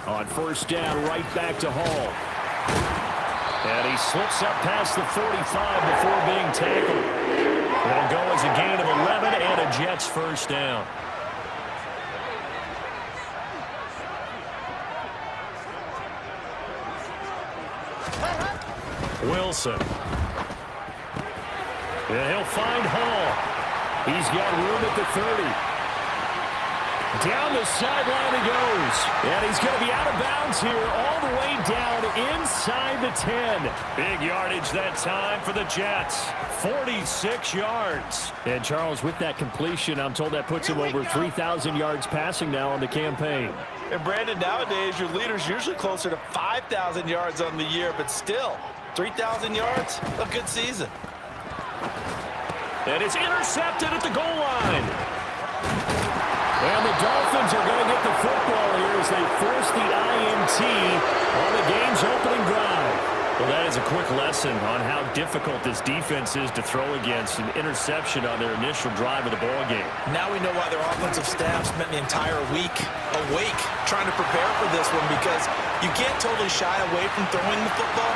On first down, right back to Hall. And he slips up past the 45 before being tackled. That'll go as a gain of 11 and a Jets first down. Wilson. And he'll find Hall. He's got room at the 30. Down the sideline he goes. And he's going to be out of bounds here all the way down inside the 10. Big yardage that time for the Jets. 46 yards. And Charles, with that completion, I'm told that puts him over 3,000 yards passing now on the campaign. And Brandon, nowadays your leader's usually closer to 5,000 yards on the year, but still, 3,000 yards, a good season. And it's intercepted at the goal line. And the Dolphins are going to get the football here as they force the INT on the game's opening drive. Well, that is a quick lesson on how difficult this defense is to throw against. An interception on their initial drive of the ballgame. Now we know why their offensive staff spent the entire week awake trying to prepare for this one, because you can't totally shy away from throwing the football,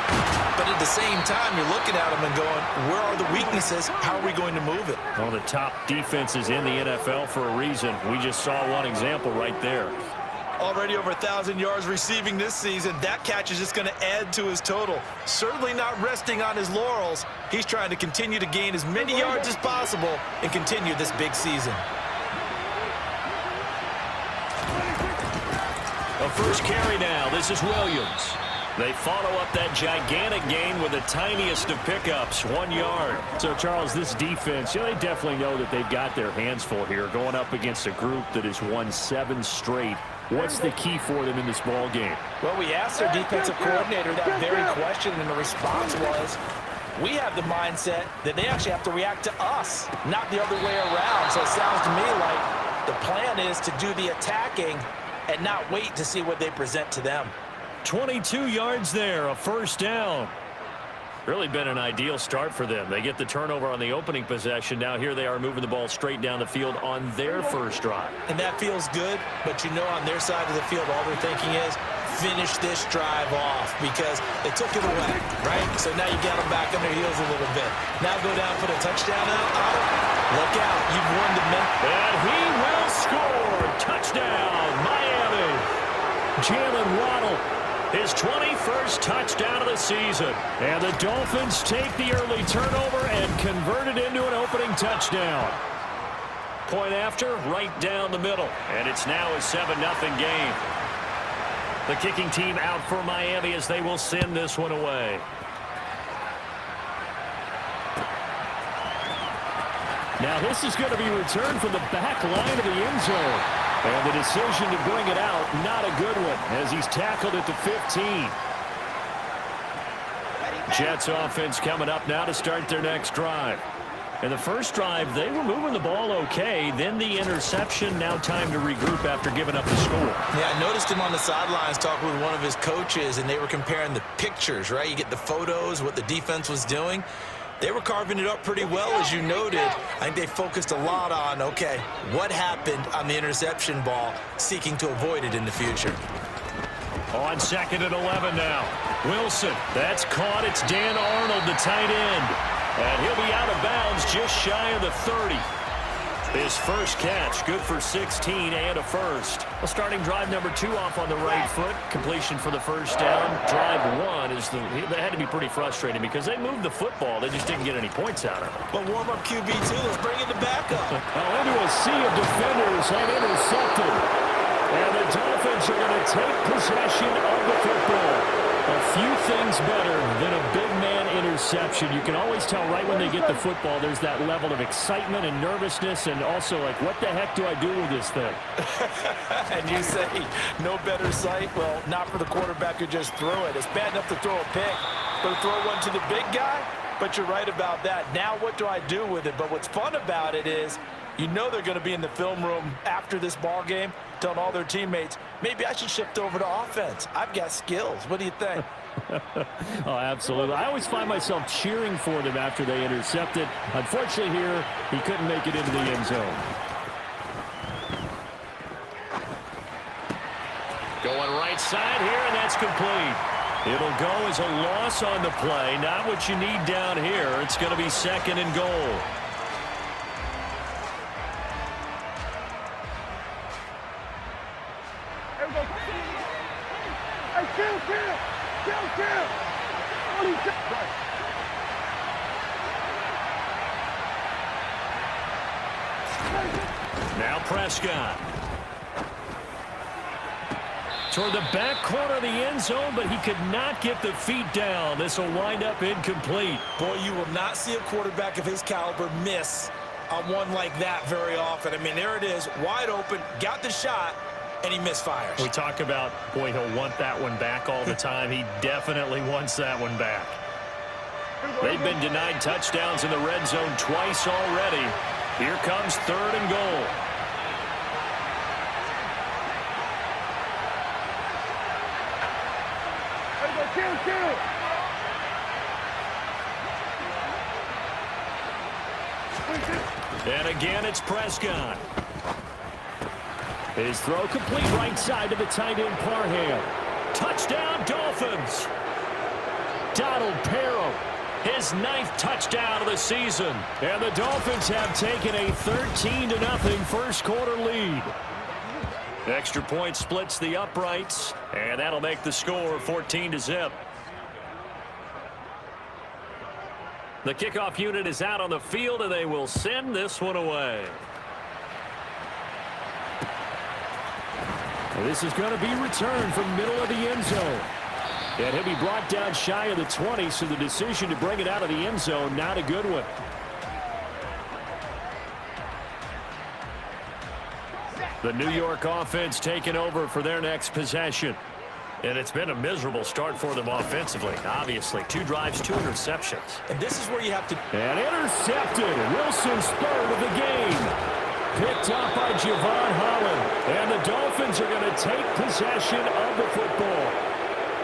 but at the same time, you're looking at them and going, where are the weaknesses? How are we going to move it? One of the top defenses in the NFL for a reason. We just saw one example right there. Already over 1,000 yards receiving this season. That catch is just going to add to his total. Certainly not resting on his laurels. He's trying to continue to gain as many yards as possible and continue this big season. A first carry now. This is Williams. They follow up that gigantic gain with the tiniest of pickups, 1 yard. So, Charles, this defense, they definitely know that they've got their hands full here, going up against a group that has won 7 straight. What's the key for them in this ball game? Well, we asked their defensive coordinator that very question, and the response was, we have the mindset that they actually have to react to us, not the other way around. So it sounds to me like the plan is to do the attacking and not wait to see what they present to them. 22 yards there, a first down. Really been an ideal start for them. They get the turnover on the opening possession. Now here they are moving the ball straight down the field on their first drive. And that feels good, but you know on their side of the field all they're thinking is finish this drive off because they took it away, right? So now you got them back on their heels a little bit. Now go down, put a touchdown out. Look out, you've won the minute. And he will score. Touchdown, Miami. Jalen Waddle. His 21st touchdown of the season. And the Dolphins take the early turnover and convert it into an opening touchdown. Point after, right down the middle. And it's now a 7-0 game. The kicking team out for Miami as they will send this one away. Now this is going to be returned from the back line of the end zone. And the decision to bring it out, not a good one, as he's tackled at the 15. Jets offense coming up now to start their next drive. In the first drive, they were moving the ball okay. Then the interception, now time to regroup after giving up the score. Yeah, I noticed him on the sidelines talking with one of his coaches, and they were comparing the pictures, right? You get the photos, what the defense was doing. They were carving it up pretty well, as you noted. I think they focused a lot on, okay, what happened on the interception ball, seeking to avoid it in the future. On 2nd and 11 now. Wilson, that's caught. It's Dan Arnold, the tight end. And he'll be out of bounds just shy of the 30. His first catch, good for 16 and a first. Well, starting drive number 2 off on the right foot. Completion for the first down. Drive 1 is that had to be pretty frustrating because they moved the football. They just didn't get any points out of it. But warm-up QB2, let's bring in the backup. Well, into a sea of defenders and intercepted. And the Dolphins are going to take possession of the football. A few things better than a big man interception. You can always tell right when they get the football, there's that level of excitement and nervousness and also like, what the heck do I do with this thing? And you say, no better sight? Well, not for the quarterback who just threw it. It's bad enough to throw a pick, but to throw one to the big guy? But you're right about that. Now what do I do with it? But what's fun about it is, you know they're going to be in the film room after this ball game telling all their teammates, maybe I should shift over to offense. I've got skills. What do you think? Oh, absolutely. I always find myself cheering for them after they intercept it. Unfortunately here, he couldn't make it into the end zone. Going right side here, and that's complete. It'll go as a loss on the play. Not what you need down here. It's going to be 2nd and goal. Now Prescott. Toward the back corner of the end zone, but he could not get the feet down. This will wind up incomplete. Boy, you will not see a quarterback of his caliber miss on one like that very often. I mean, there it is, wide open, got the shot, and he misfires. We talk about, boy, he'll want that one back all the time. He definitely wants that one back. They've been denied touchdowns in the red zone twice already. Here comes 3rd and goal. And again, it's Prescott. His throw complete right side to the tight end Parham. Touchdown, Dolphins. Donald Parham, his 9th touchdown of the season. And the Dolphins have taken a 13-0 first quarter lead. Extra point splits the uprights, and that'll make the score 14-0. The kickoff unit is out on the field, and they will send this one away. This is going to be returned from middle of the end zone. And he'll be brought down shy of the 20, so the decision to bring it out of the end zone, not a good one. The New York offense taking over for their next possession. And it's been a miserable start for them offensively. Obviously, 2 drives, 2 interceptions. And this is where you have to... And intercepted. Wilson's 3rd of the game. Picked up by Javon Holland. And the Dolphins are going to take possession of the football.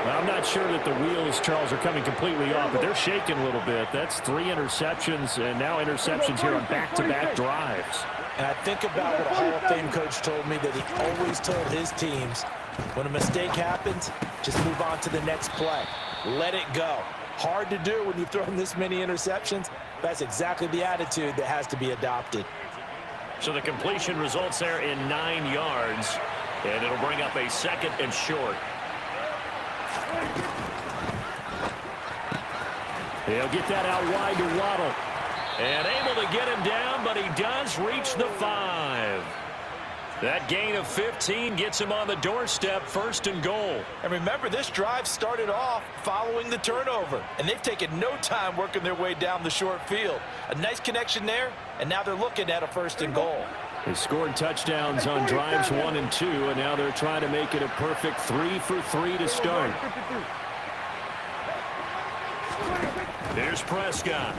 I'm not sure that the wheels, Charles, are coming completely off, but they're shaking a little bit. That's 3 interceptions, and now interceptions here on back-to-back drives. And I think about what a Hall of Fame coach told me, that he always told his teams, when a mistake happens, just move on to the next play. Let it go. Hard to do when you've thrown this many interceptions. That's exactly the attitude that has to be adopted. So the completion results there in 9 yards, and it'll bring up a 2nd and short. He'll get that out wide to Waddle. And able to get him down, but he does reach the 5. That gain of 15 gets him on the doorstep, 1st and goal. And remember, this drive started off following the turnover, and they've taken no time working their way down the short field. A nice connection there, and now they're looking at a 1st and goal. They scored touchdowns on drives 1 and 2, and now they're trying to make it a perfect 3 for 3 to start. Here's Prescott.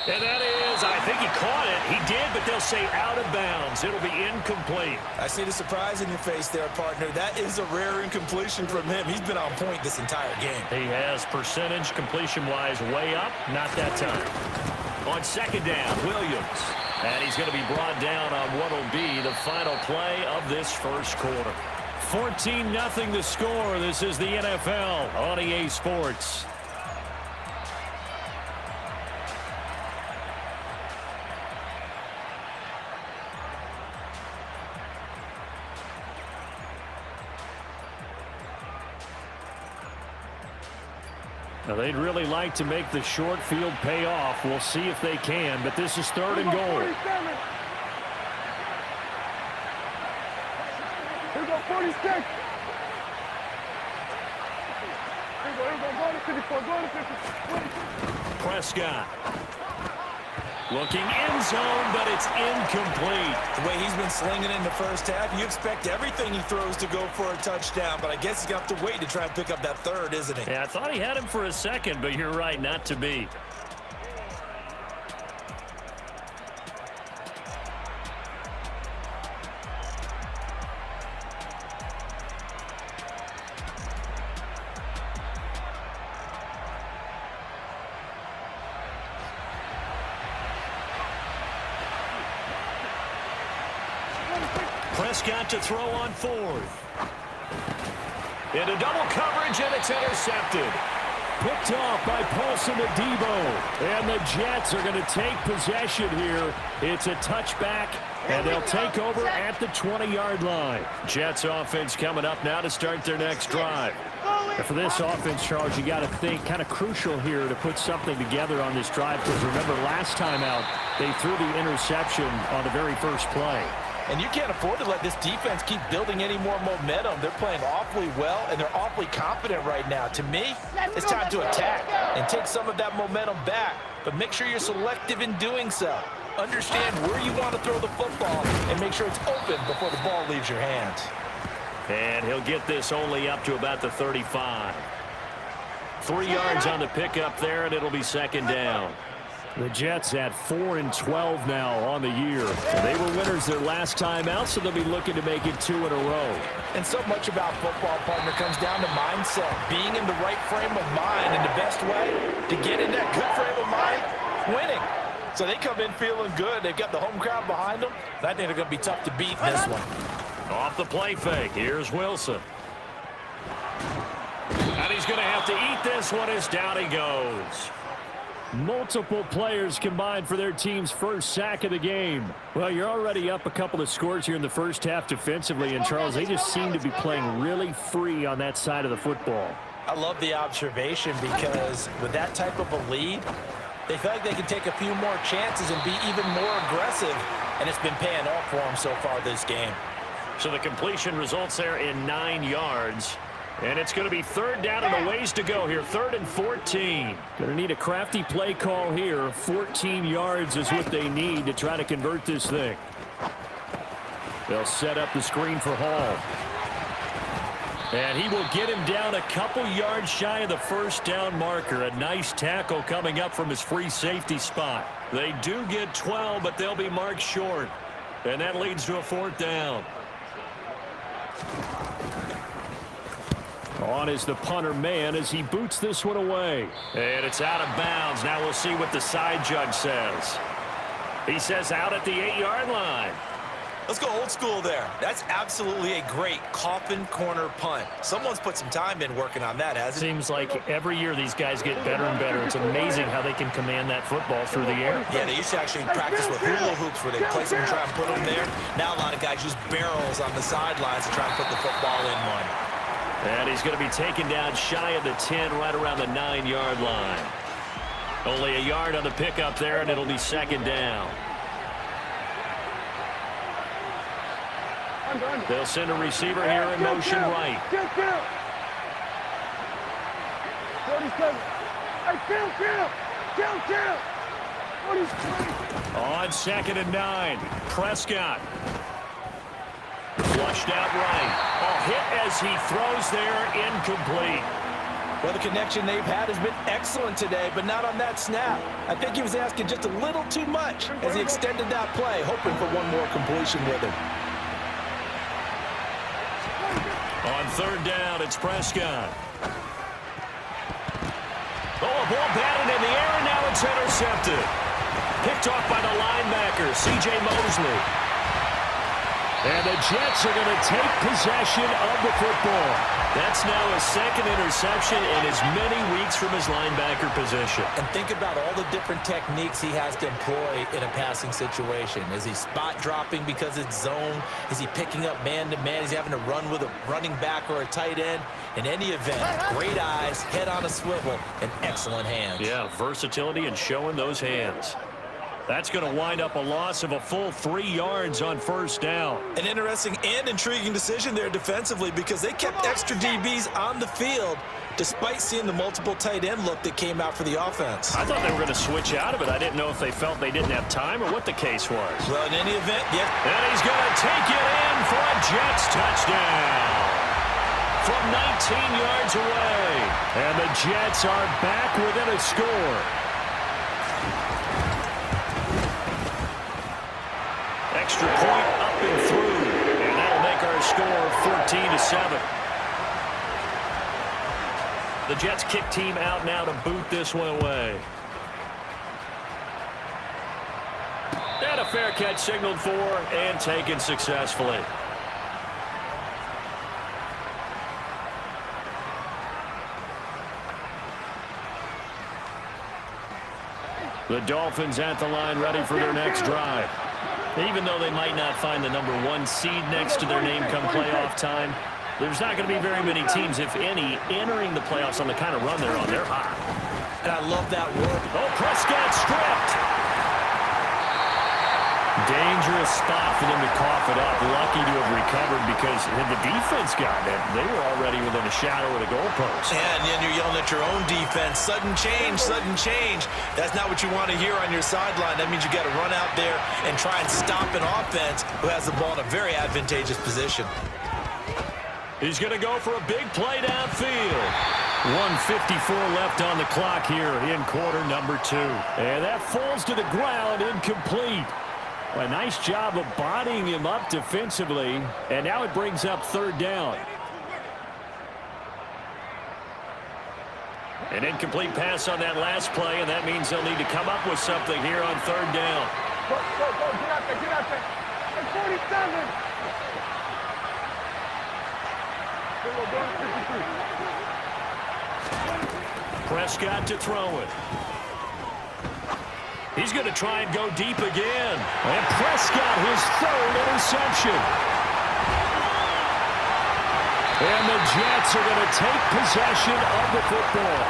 And that is, I think he caught it. He did, but they'll say out of bounds. It'll be incomplete. I see the surprise in your face there, partner. That is a rare incompletion from him. He's been on point this entire game. He has percentage completion-wise way up. Not that time. On 2nd down, Williams. And he's going to be brought down on what will be the final play of this first quarter. 14-0 the score. This is the NFL on EA Sports. Now, they'd really like to make the short field pay off. We'll see if they can, but this is 3rd and goal. Here we go, 46. Prescott. Looking end zone, but it's incomplete. The way he's been slinging in the first half, you expect everything he throws to go for a touchdown, but I guess he's got to wait to try and pick up that 3rd, isn't he? Yeah, I thought he had him for a second, but you're right, not to be. Prescott to throw on fourth. Into double coverage, and it's intercepted. Picked off by Paulson Adebo. And the Jets are going to take possession here. It's a touchback, and they'll take over at the 20-yard line. Jets offense coming up now to start their next drive. And for this offense, Charles, you got to think kind of crucial here to put something together on this drive, because remember last time out they threw the interception on the very first play. And you can't afford to let this defense keep building any more momentum. They're playing awfully well, and they're awfully confident right now. To me, it's time to attack and take some of that momentum back, but make sure you're selective in doing so. Understand where you want to throw the football and make sure it's open before the ball leaves your hands. And he'll get this only up to about the 35. 3 yards on the pickup there, and it'll be second down. The Jets at 4-12 now on the year. And they were winners their last time out, so they'll be looking to make it 2 in a row. And so much about football, partner, comes down to mindset. Being in the right frame of mind, and the best way to get in that good frame of mind, winning. So they come in feeling good. They've got the home crowd behind them. And I think they're going to be tough to beat in this one. Off the play fake, here's Wilson. And he's going to have to eat this one as down he goes. Multiple players combined for their team's first sack of the game. Well, you're already up a couple of scores here in the first half defensively, and Charles, they just seem to be playing really free on that side of the football. I love the observation, because with that type of a lead, they feel like they can take a few more chances and be even more aggressive, and it's been paying off for them so far this game. So the completion results there in 9 yards. And it's going to be third down and a ways to go here. 3rd and 14. Going to need a crafty play call here. 14 yards is what they need to try to convert this thing. They'll set up the screen for Hall. And he will get him down a couple yards shy of the first down marker. A nice tackle coming up from his free safety spot. They do get 12, but they'll be marked short. And that leads to a 4th down. On is the punter man as he boots this one away. And it's out of bounds. Now we'll see what the side judge says. He says out at the 8-yard line. Let's go old school there. That's absolutely a great coffin corner punt. Someone's put some time in working on that, hasn't it? Seems like every year these guys get better and better. It's amazing how they can command that football through the air. Yeah, they used to actually practice with hula hoops where they place them and try and put them there. Now a lot of guys use barrels on the sidelines to try and put the football in one. And he's going to be taken down shy of the 10, right around the 9-yard line. Only a yard on the pickup there, and it'll be second down. They'll send a receiver here in motion right. On 2nd and 9, Prescott. Flushed out right. A hit as he throws there, incomplete. Well, the connection they've had has been excellent today, but not on that snap. I think he was asking just a little too much as he extended that play, hoping for one more completion with him. On 3rd down, it's Prescott. Oh, a ball batted in the air, and now it's intercepted. Picked off by the linebacker, C.J. Mosley. And the Jets are going to take possession of the football. That's now his 2nd interception in as many weeks from his linebacker position. And think about all the different techniques he has to employ in a passing situation. Is he spot dropping because it's zone? Is he picking up man-to-man? Is he having to run with a running back or a tight end? In any event, great eyes, head on a swivel, and excellent hands. Yeah, versatility and showing those hands. That's going to wind up a loss of a full 3 yards on 1st down. An interesting and intriguing decision there defensively, because they kept extra DBs on the field despite seeing the multiple tight end look that came out for the offense. I thought they were going to switch out of it. I didn't know if they felt they didn't have time or what the case was. Well, in any event, yeah. And he's going to take it in for a Jets touchdown from 19 yards away. And the Jets are back within a score. Extra point up and through, and that'll make our score 14-7. The Jets kick team out now to boot this one away. And a fair catch signaled for and taken successfully. The Dolphins at the line ready for their next drive. Even though they might not find the #1 seed next to their name come playoff time, there's not going to be very many teams, if any, entering the playoffs on the kind of run they're on. They're hot. And I love that work. Oh, Prescott stripped. Dangerous spot for them to cough it up. Lucky to have recovered because had the defense gotten it, they were already within a shadow of the goalpost. Yeah, and then you're yelling at your own defense. Sudden change, sudden change. That's not what you want to hear on your sideline. That means you got to run out there and try and stop an offense who has the ball in a very advantageous position. He's going to go for a big play downfield. 1:54 left on the clock here in quarter number 2. And that falls to the ground, incomplete. A nice job of bodying him up defensively. And now it brings up 3rd down. An incomplete pass on that last play, and that means they'll need to come up with something here on 3rd down. Go, get out there, get out there. That's 47. Prescott to throw it. He's going to try and go deep again. And Prescott, his 3rd interception. And the Jets are going to take possession of the football.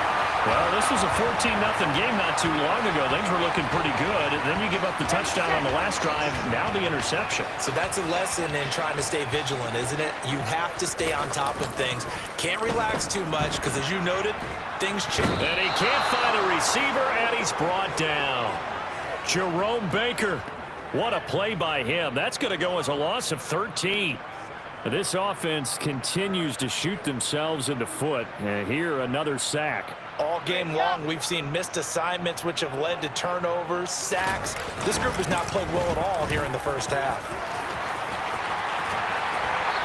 Well, this was a 14-0 game not too long ago. Things were looking pretty good. And then you give up the touchdown on the last drive. Now the interception. So that's a lesson in trying to stay vigilant, isn't it? You have to stay on top of things. Can't relax too much because, as you noted, things change. And he can't find a receiver, and he's brought down. Jerome Baker. What a play by him. That's going to go as a loss of 13. This offense continues to shoot themselves in the foot. And here, another sack. All game long, we've seen missed assignments, which have led to turnovers, sacks. This group has not played well at all here in the first half.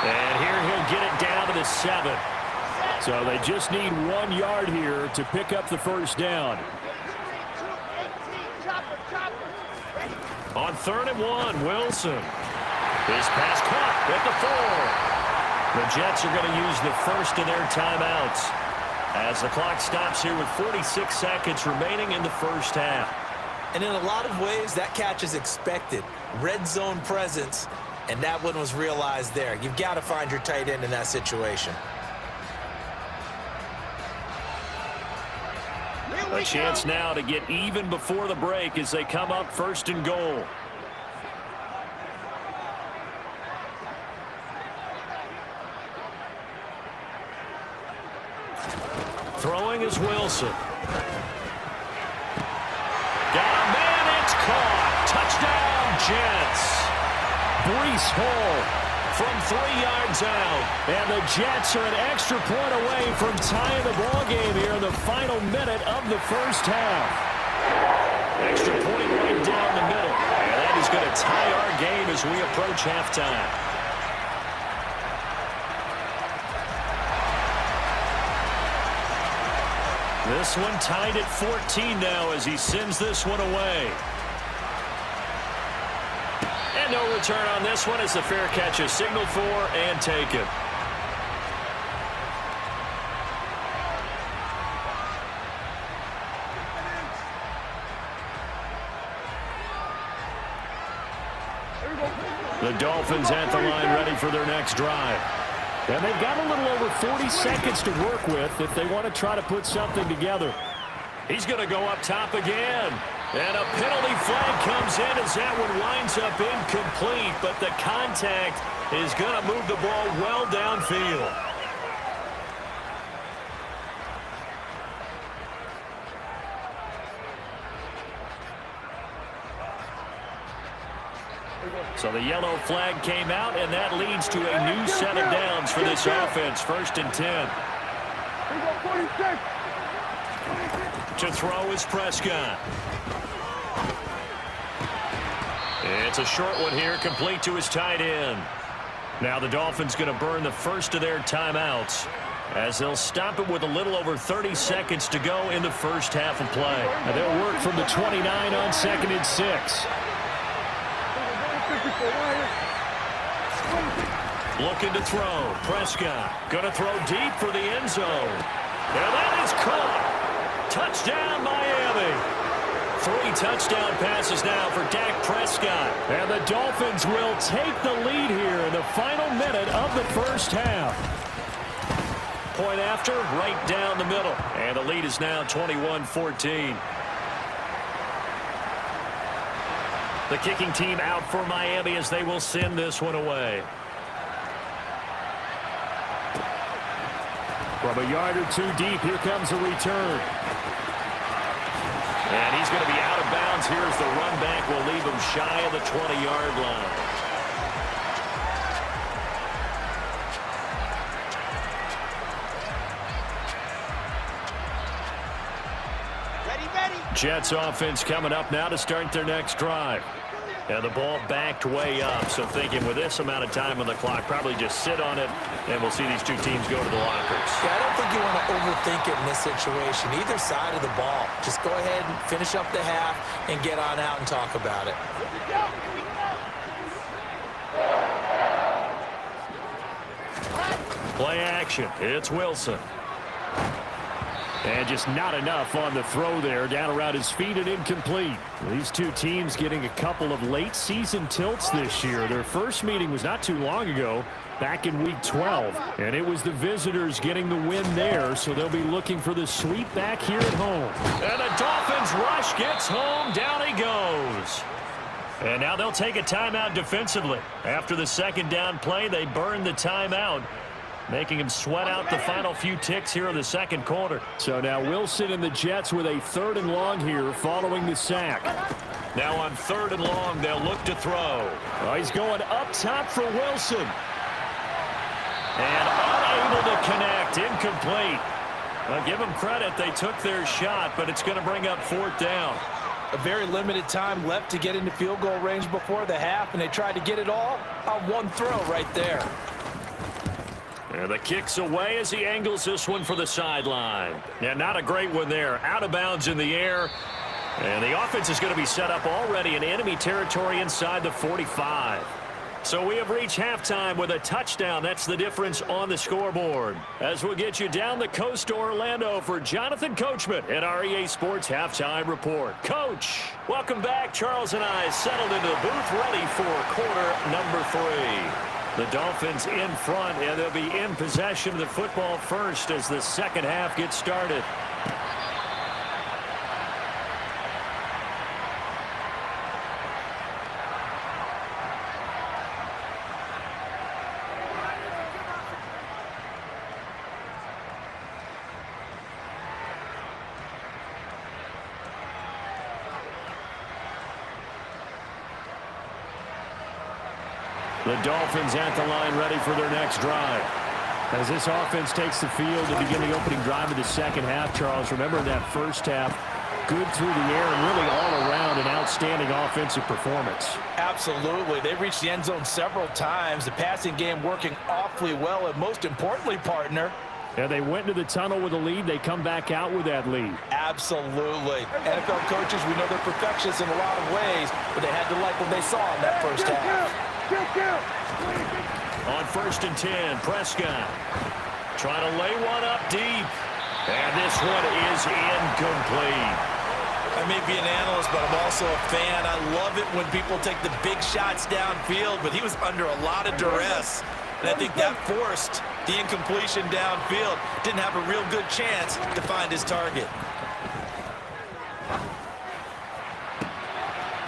And here he'll get it down to the 7. So they just need 1 yard here to pick up the 1st down. On 3rd and 1, Wilson. His pass caught at the 4. The Jets are going to use the first of their timeouts as the clock stops here with 46 seconds remaining in the first half. And in a lot of ways, that catch is expected. Red zone presence, and that one was realized there. You've got to find your tight end in that situation. A chance now to get even before the break as they come up 1st and goal. Throwing is Wilson. Got a man, it's caught. Touchdown, Jets. Breece Hall from 3 yards out. And the Jets are an extra point away from tying the ball game here in the final minute of the first half. Extra point right down the middle. And that is going to tie our game as we approach halftime. This one tied at 14 now as he sends this one away. And no return on this one as the fair catch is signaled for and taken. The Dolphins at the line ready for their next drive. And they've got a little over 40 seconds to work with if they want to try to put something together. He's going to go up top again. And a penalty flag comes in as that one winds up incomplete. But the contact is going to move the ball well downfield. So the yellow flag came out, and that leads to a new set of downs for this offense. 1st and 10. To throw is Prescott. It's a short one here, complete to his tight end. Now the Dolphins going to burn the first of their timeouts as they'll stop it with a little over 30 seconds to go in the first half of play. And they'll work from the 29 on 2nd and 6. Looking to throw. Prescott going to throw deep for the end zone. And that is caught. Touchdown, Miami. 3 touchdown passes now for Dak Prescott. And the Dolphins will take the lead here in the final minute of the first half. Point after, right down the middle. And the lead is now 21-14. The kicking team out for Miami as they will send this one away. From a yard or 2 deep, here comes a return. And he's going to be out of bounds here as the run back will leave him shy of the 20-yard line. Jets offense coming up now to start their next drive. And the ball backed way up, so thinking with this amount of time on the clock, probably just sit on it, and we'll see these two teams go to the lockers. Yeah, I don't think you want to overthink it in this situation. Either side of the ball. Just go ahead and finish up the half and get on out and talk about it. Play action. It's Wilson. And just not enough on the throw there. Down around his feet and incomplete. These two teams getting a couple of late season tilts this year. Their first meeting was not too long ago, back in week 12. And it was the visitors getting the win there, so they'll be looking for the sweep back here at home. And the Dolphins rush gets home. Down he goes. And now they'll take a timeout defensively. After the second down play, they burn the timeout, making him sweat out the final few ticks here in the second quarter. So now Wilson and the Jets with a 3rd and long here following the sack. Now on 3rd and long, they'll look to throw. Oh, he's going up top for Wilson. And unable to connect, incomplete. Well, give them credit, they took their shot, but it's going to bring up 4th down. A very limited time left to get into field goal range before the half, and they tried to get it all on one throw right there. And the kick's away as he angles this one for the sideline. Yeah, not a great one there. Out of bounds in the air. And the offense is going to be set up already in enemy territory inside the 45. So we have reached halftime with a touchdown. That's the difference on the scoreboard. As we'll get you down the coast to Orlando for Jonathan Coachman at our EA Sports Halftime Report. Coach, welcome back. Charles and I settled into the booth ready for quarter number 3. The Dolphins in front, and they'll be in possession of the football first as the second half gets started. The Dolphins at the line ready for their next drive. As this offense takes the field to begin the opening drive of the second half, Charles, remember that first half, good through the air and really all around an outstanding offensive performance. Absolutely. They reached the end zone several times. The passing game working awfully well, and most importantly, partner, and they went into the tunnel with a lead. They come back out with that lead. Absolutely. NFL coaches, we know they're perfectionists in a lot of ways, but they had to like what they saw in that first half. On 1st and 10, Prescott trying to lay one up deep. And this one is incomplete. I may be an analyst, but I'm also a fan. I love it when people take the big shots downfield, but he was under a lot of duress. And I think that forced the incompletion downfield. Didn't have a real good chance to find his target.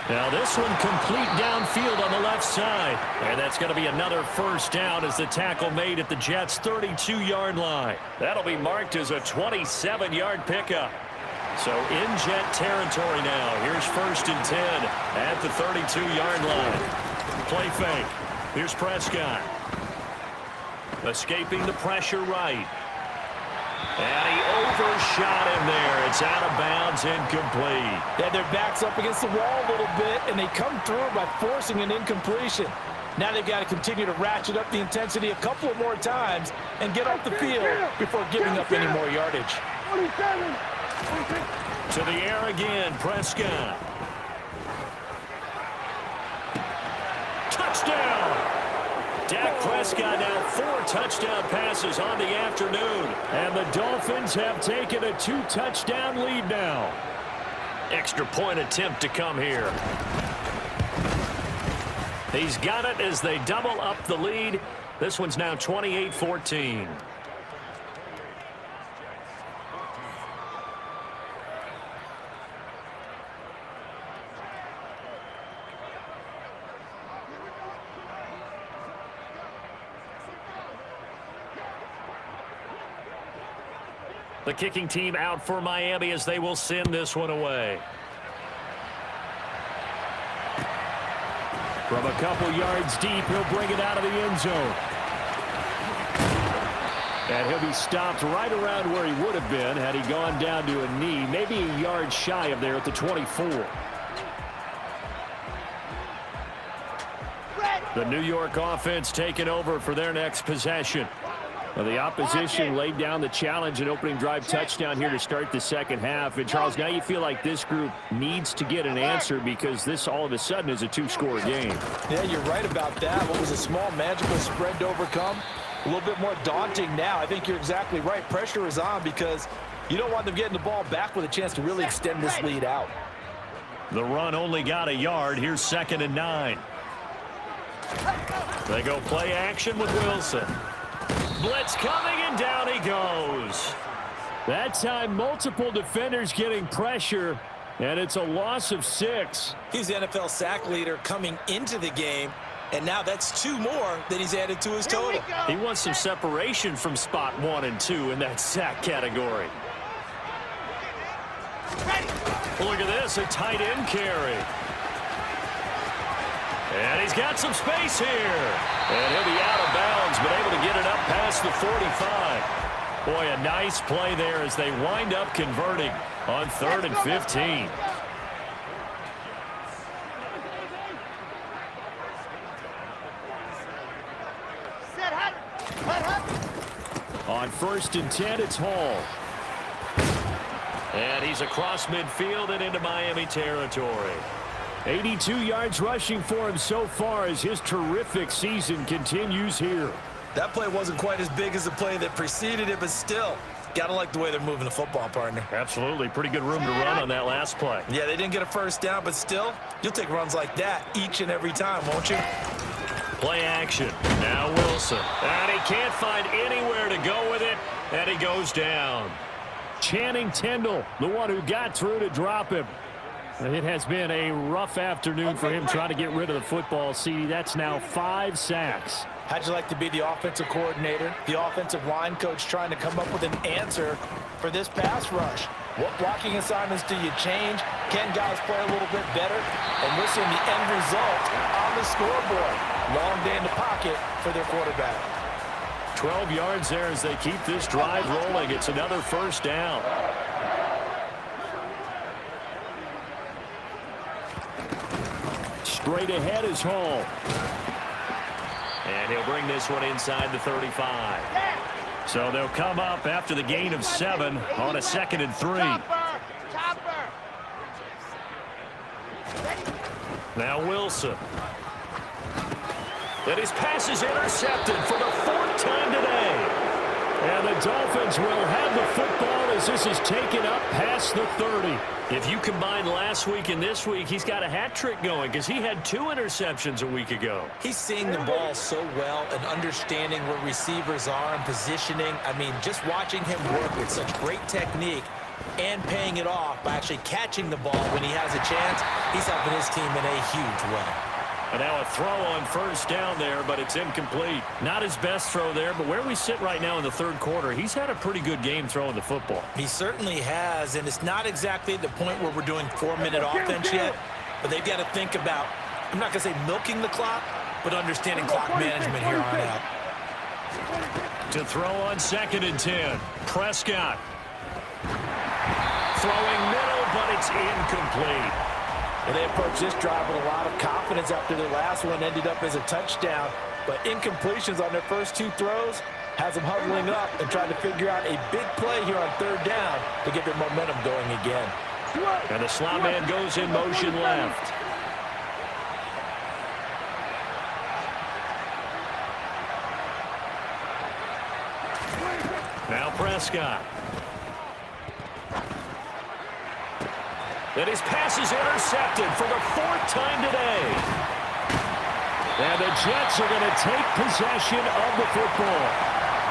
Now this one complete downfield on the left side. And that's going to be another first down as the tackle made at the Jets' 32-yard line. That'll be marked as a 27-yard pickup. So in Jet territory now. Here's 1st and 10 at the 32-yard line. Play fake. Here's Prescott. Escaping the pressure right. And he overshot him there. It's out of bounds, incomplete. Yeah, their back's up against the wall a little bit, and they come through by forcing an incompletion. Now they've got to continue to ratchet up the intensity a couple of more times and get off the field before giving up any more yardage. To the air again, Prescott. Touchdown! Dak Prescott now 4 touchdown passes on the afternoon. And the Dolphins have taken a 2-touchdown lead now. Extra point attempt to come here. He's got it as they double up the lead. This one's now 28-14. The kicking team out for Miami as they will send this one away. From a couple yards deep, he'll bring it out of the end zone. And he'll be stopped right around where he would have been had he gone down to a knee, maybe a yard shy of there at the 24. The New York offense taking over for their next possession. Well, the opposition laid down the challenge and opening drive touchdown here to start the second half. And, Charles, now you feel like this group needs to get an answer because this all of a sudden is a two-score game. Yeah, you're right about that. What was a small magical spread to overcome? A little bit more daunting now. I think you're exactly right. Pressure is on because you don't want them getting the ball back with a chance to really extend this lead out. The run only got a yard. Here's 2nd and 9. They go play action with Wilson. Blitz coming, and down he goes. That time, multiple defenders getting pressure, and it's a loss of 6. He's the NFL sack leader coming into the game, and now that's 2 more that he's added to his total. He wants some separation from spot 1 and 2 in that sack category. Look at this, a tight end carry. And he's got some space here. And he'll be out of bounds, but able to get it up past the 45. Boy, a nice play there as they wind up converting on 3rd and 15. On 1st and 10, it's Hall. And he's across midfield and into Miami territory. 82 yards rushing for him so far as his terrific season continues here. That play wasn't quite as big as the play that preceded it, but still, got to like the way they're moving the football, partner. Absolutely. Pretty good room to run on that last play. Yeah, they didn't get a first down, but still, you'll take runs like that each and every time, won't you? Play action. Now Wilson. And he can't find anywhere to go with it, and he goes down. Channing Tindall, the one who got through to drop him. It has been a rough afternoon for him trying to get rid of the football. See, that's now 5 sacks. How'd you like to be the offensive coordinator, the offensive line coach trying to come up with an answer for this pass rush? What blocking assignments do you change? Can guys play a little bit better? And we're seeing the end result on the scoreboard. Long day in the pocket for their quarterback. 12 yards there as they keep this drive rolling. It's another first down. Straight ahead is Hall. And he'll bring this one inside the 35. So they'll come up after the gain of 7 on a 2nd and 3. Now Wilson. And his pass is intercepted for the 4th time today. And the Dolphins will have the football as this is taken up past the 30. If you combine last week and this week, he's got a hat trick going because he had 2 interceptions a week ago. He's seeing the ball so well and understanding where receivers are and positioning. I mean, just watching him work with such great technique and paying it off by actually catching the ball when he has a chance, he's helping his team in a huge way. And now a throw on first down there, but it's incomplete. Not his best throw there, but where we sit right now in the 3rd quarter, he's had a pretty good game throwing the football. He certainly has, and it's not exactly at the point where we're doing 4-minute offense yet, but they've got to think about, I'm not going to say milking the clock, but understanding clock management here on out. To throw on 2nd and 10, Prescott. Throwing middle, but it's incomplete. And they approach this drive with a lot of confidence after their last one ended up as a touchdown. But incompletions on their first 2 throws has them huddling up and trying to figure out a big play here on 3rd down to get their momentum going again. And the slot man goes in motion left. Now Prescott. And his pass is intercepted for the 4th time today. And the Jets are going to take possession of the football.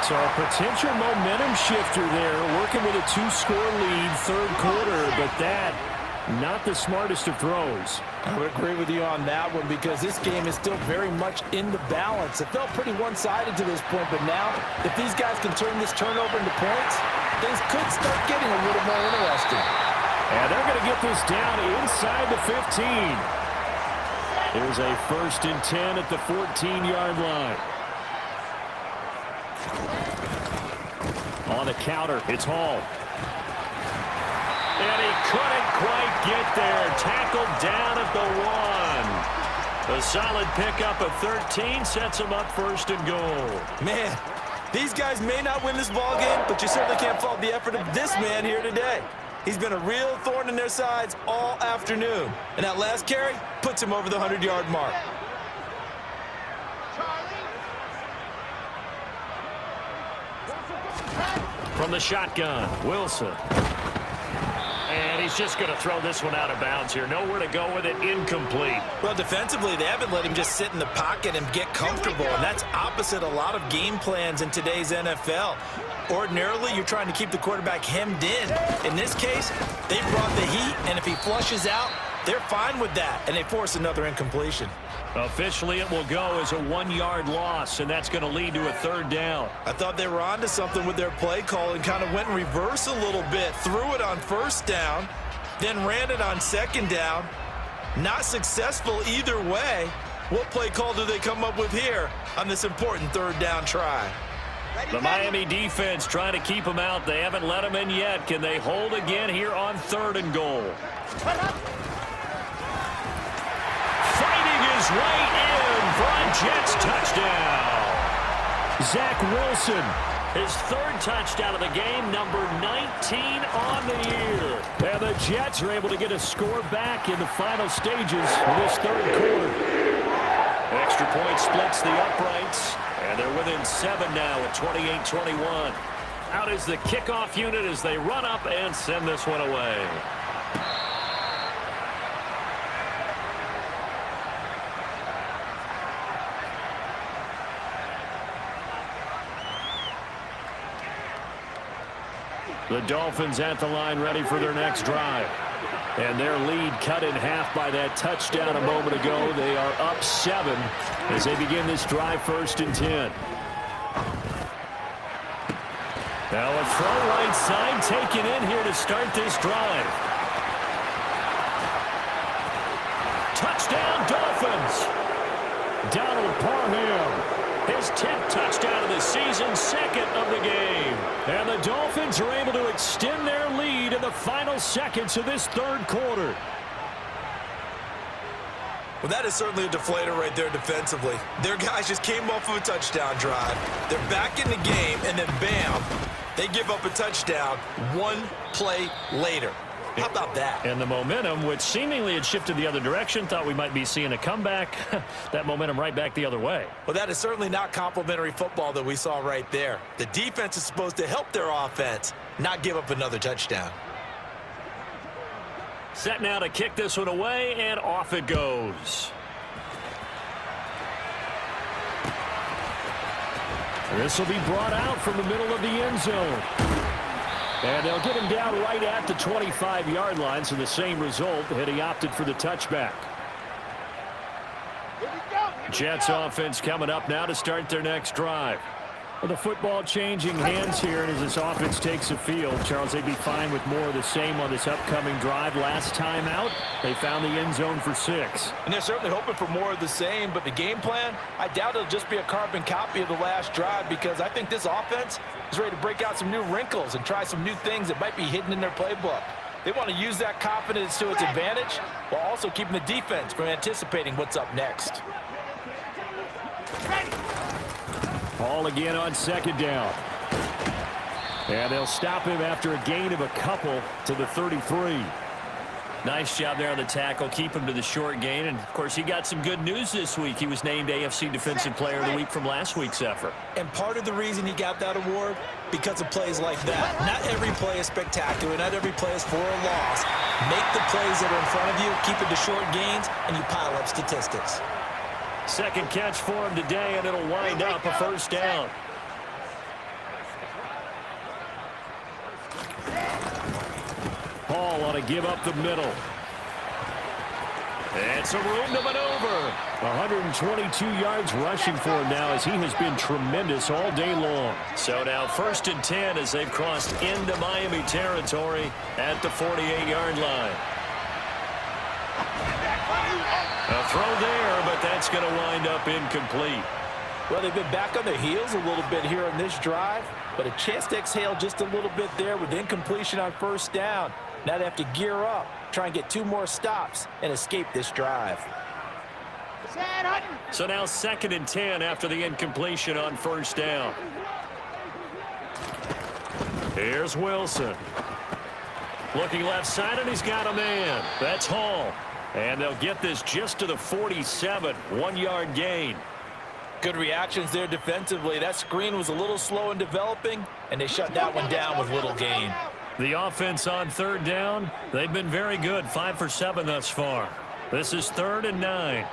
So a potential momentum shifter there, working with a 2-score lead, 3rd quarter, but that, not the smartest of throws. I would agree with you on that one because this game is still very much in the balance. It felt pretty one-sided to this point, but now, if these guys can turn this turnover into points, things could start getting a little more interesting. And they're going to get this down inside the 15. Here's a 1st and 10 at the 14-yard line. On the counter, it's Hall. And he couldn't quite get there. Tackled down at the 1. A solid pickup of 13 sets him up 1st and goal. Man, these guys may not win this ball game, but you certainly can't fault the effort of this man here today. He's been a real thorn in their sides all afternoon. And that last carry puts him over the 100-yard mark. From the shotgun, Wilson. And he's just going to throw this one out of bounds here. Nowhere to go with it, incomplete. Well, defensively, they haven't let him just sit in the pocket and get comfortable, and that's opposite a lot of game plans in today's NFL. Ordinarily, you're trying to keep the quarterback hemmed in. In this case, they brought the heat, and if he flushes out, they're fine with that, and they force another incompletion. Officially, it will go as a 1-yard loss, and that's going to lead to a 3rd down. I thought they were onto something with their play call and kind of went in reverse a little bit. Threw it on 1st down, then ran it on 2nd down. Not successful either way. What play call do they come up with here on this important 3rd down try? The Miami defense trying to keep him out. They haven't let him in yet. Can they hold again here on 3rd and goal? Fighting his way in for a Jets touchdown. Zach Wilson, his 3rd touchdown of the game, number 19 on the year. And the Jets are able to get a score back in the final stages of this 3rd quarter. Extra point splits the uprights, and they're within 7 now at 28-21. Out is the kickoff unit as they run up and send this one away. The Dolphins at the line ready for their next drive. And their lead cut in half by that touchdown a moment ago. They are up 7 as they begin this drive 1st and 10. Now a throw right side taken in here to start this drive. Touchdown Dolphins. Donald Parham. His 10th touchdown of the season, 2nd of the game. And the Dolphins are able to extend their lead in the final seconds of this 3rd quarter. Well, that is certainly a deflator right there defensively. Their guys just came off of a touchdown drive. They're back in the game, and then bam, they give up a touchdown 1 play later. How about that? And the momentum, which seemingly had shifted the other direction, thought we might be seeing a comeback. That momentum right back the other way. Well, that is certainly not complimentary football that we saw right there. The defense is supposed to help their offense, not give up another touchdown. Set now to kick this one away, and off it goes. This will be brought out from the middle of the end zone. And they'll get him down right at the 25-yard line, so the same result, had he opted for the touchback. Jets offense coming up now to start their next drive. Well, the football changing hands here, and as this offense takes the field, Charles, they'd be fine with more of the same on this upcoming drive. Last time out, they found the end zone for 6. And they're certainly hoping for more of the same, but the game plan, I doubt it'll just be a carbon copy of the last drive, because I think this offense is ready to break out some new wrinkles and try some new things that might be hidden in their playbook. They want to use that confidence to its advantage while also keeping the defense from anticipating what's up next. Ball again on 2nd down. And they'll stop him after a gain of a couple to the 33. Nice job there on the tackle. Keep him to the short gain. And, of course, he got some good news this week. He was named AFC Defensive Player of the Week from last week's effort. And part of the reason he got that award, because of plays like that. Not every play is spectacular. Not every play is for a loss. Make the plays that are in front of you, keep it to short gains, and you pile up statistics. Second catch for him today, and it'll wind up a first down. Hall ought to give up the middle. And some room to maneuver. 122 yards rushing for him now as he has been tremendous all day long. So now 1st and 10 as they've crossed into Miami territory at the 48-yard line. A throw there, but that's going to wind up incomplete. Well, they've been back on their heels a little bit here on this drive, but a chance to exhale just a little bit there with incompletion on first down. Now they have to gear up, try and get 2 more stops, and escape this drive. So now 2nd and 10 after the incompletion on first down. Here's Wilson. Looking left side, and he's got a man. That's Hall. And they'll get this just to the 47, 1-yard gain. Good reactions there defensively. That screen was a little slow in developing, and they shut that one down with little gain. The offense on 3rd down, they've been very good, 5 for 7 thus far. This is 3rd and 9.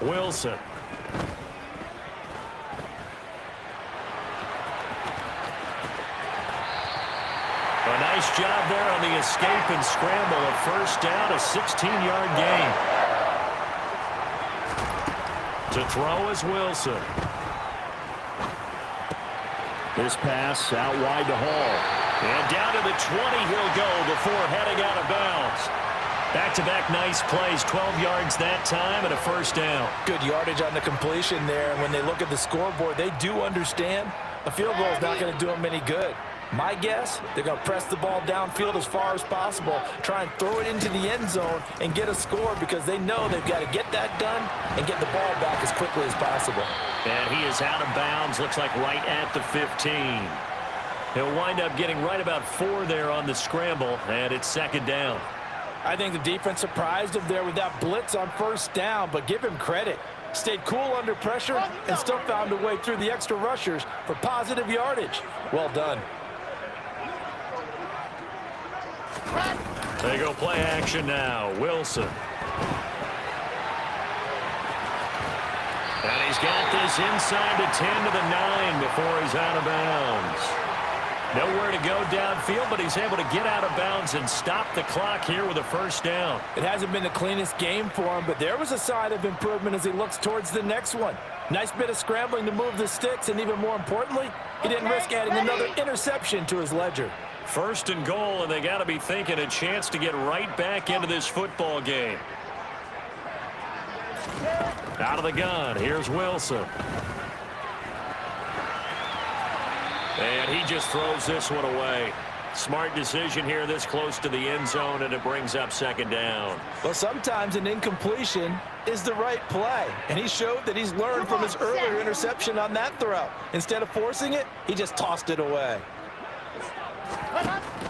Wilson. A nice job there on the escape and scramble. A first down, a 16-yard gain. To throw is Wilson. This pass out wide to Hall. And down to the 20 he'll go before heading out of bounds. Back-to-back nice plays, 12 yards that time and a first down. Good yardage on the completion there. And when they look at the scoreboard, they do understand a field goal is not going to do them any good. My guess, they're going to press the ball downfield as far as possible, try and throw it into the end zone and get a score because they know they've got to get that done and get the ball back as quickly as possible. And he is out of bounds, looks like right at the 15. He'll wind up getting right about 4 there on the scramble, and it's 2nd down. I think the defense surprised him there with that blitz on first down, but give him credit. Stayed cool under pressure and still found a way through the extra rushers for positive yardage. Well done. They go play action now. Wilson. And he's got this inside the 10 to the 9 before he's out of bounds. Nowhere to go downfield, but he's able to get out of bounds and stop the clock here with a first down. It hasn't been the cleanest game for him, but there was a sign of improvement as he looks towards the next one. Nice bit of scrambling to move the sticks, and even more importantly, he didn't risk adding another interception to his ledger. 1st and goal, and they got to be thinking a chance to get right back into this football game. Out of the gun, here's Wilson. And he just throws this one away. Smart decision here this close to the end zone, and it brings up 2nd down. Well, sometimes an incompletion is the right play, and he showed that he's learned from his earlier interception on that throw. Instead of forcing it, he just tossed it away.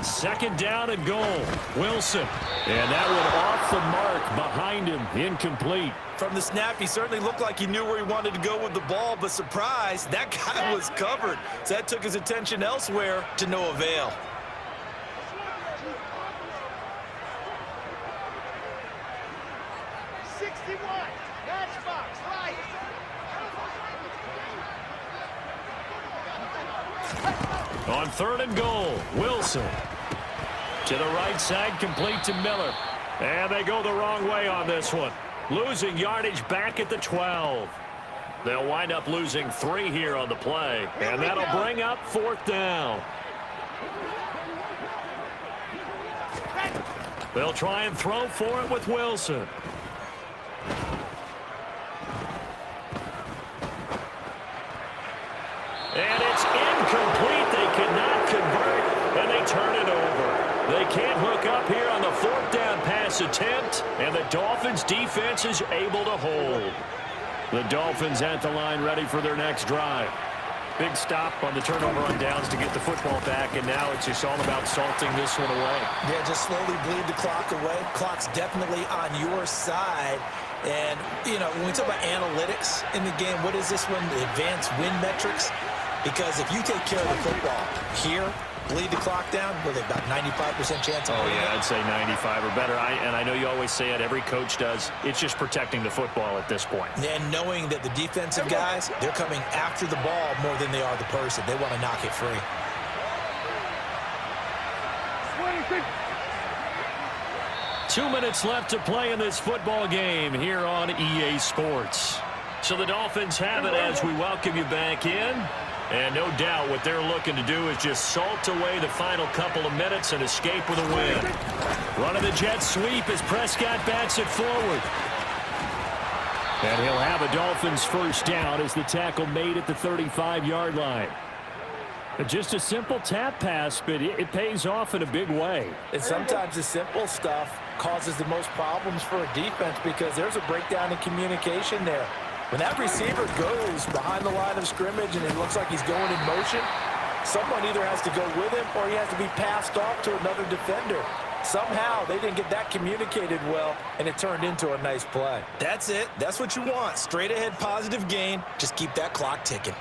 2nd down and goal. Wilson. And that one off the mark behind him. Incomplete. From the snap, he certainly looked like he knew where he wanted to go with the ball, but surprise, that guy was covered. So that took his attention elsewhere to no avail. On 3rd and goal, Wilson. To the right side, complete to Miller. And they go the wrong way on this one. Losing yardage back at the 12. They'll wind up losing 3 here on the play. And that'll bring up 4th down. They'll try and throw for it with Wilson. And it's incomplete. They cannot convert, and they turn it over. They can't hook up here on the 4th down pass attempt, and the Dolphins defense is able to hold. The Dolphins at the line ready for their next drive. Big stop on the turnover on downs to get the football back, and now it's just all about salting this one away. Yeah, just slowly bleed the clock away. Clock's definitely on your side. And, you know, when we talk about analytics in the game, what is this one? The advanced win metrics? Because if you take care of the football here, bleed the clock down, with about 95% chance of winning. Yeah, I'd say 95 or better. And I know you always say it, every coach does. It's just protecting the football at this point. And knowing that the defensive guys, they're coming after the ball more than they are the person. They want to knock it free. 26. 2 minutes left to play in this football game here on EA Sports. So the Dolphins have it as we welcome you back in. And no doubt what they're looking to do is just salt away the final couple of minutes and escape with a win. Running the jet sweep as Prescott bats it forward. And he'll have a Dolphins first down as the tackle made at the 35-yard line. Just a simple tap pass, but it pays off in a big way. And sometimes the simple stuff causes the most problems for a defense because there's a breakdown in communication there. When that receiver goes behind the line of scrimmage and it looks like he's going in motion, someone either has to go with him or he has to be passed off to another defender. Somehow they didn't get that communicated well, and it turned into a nice play. That's it. That's what you want. Straight ahead positive gain. Just keep that clock ticking.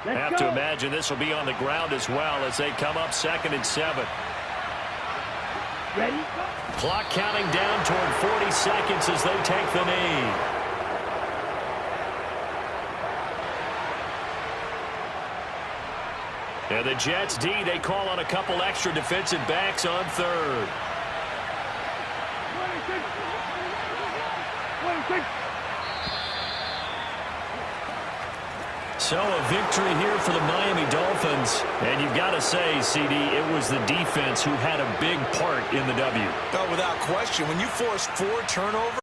I have to imagine this will be on the ground as well as they come up 2nd and 7. Ready? Clock counting down toward 40 seconds as they take the knee. And the Jets D, they call on a couple extra defensive backs on 3rd. 26. 26. So a victory here for the Miami Dolphins. And you've got to say, CD, it was the defense who had a big part in the W. Oh, without question. When you force 4 turnovers,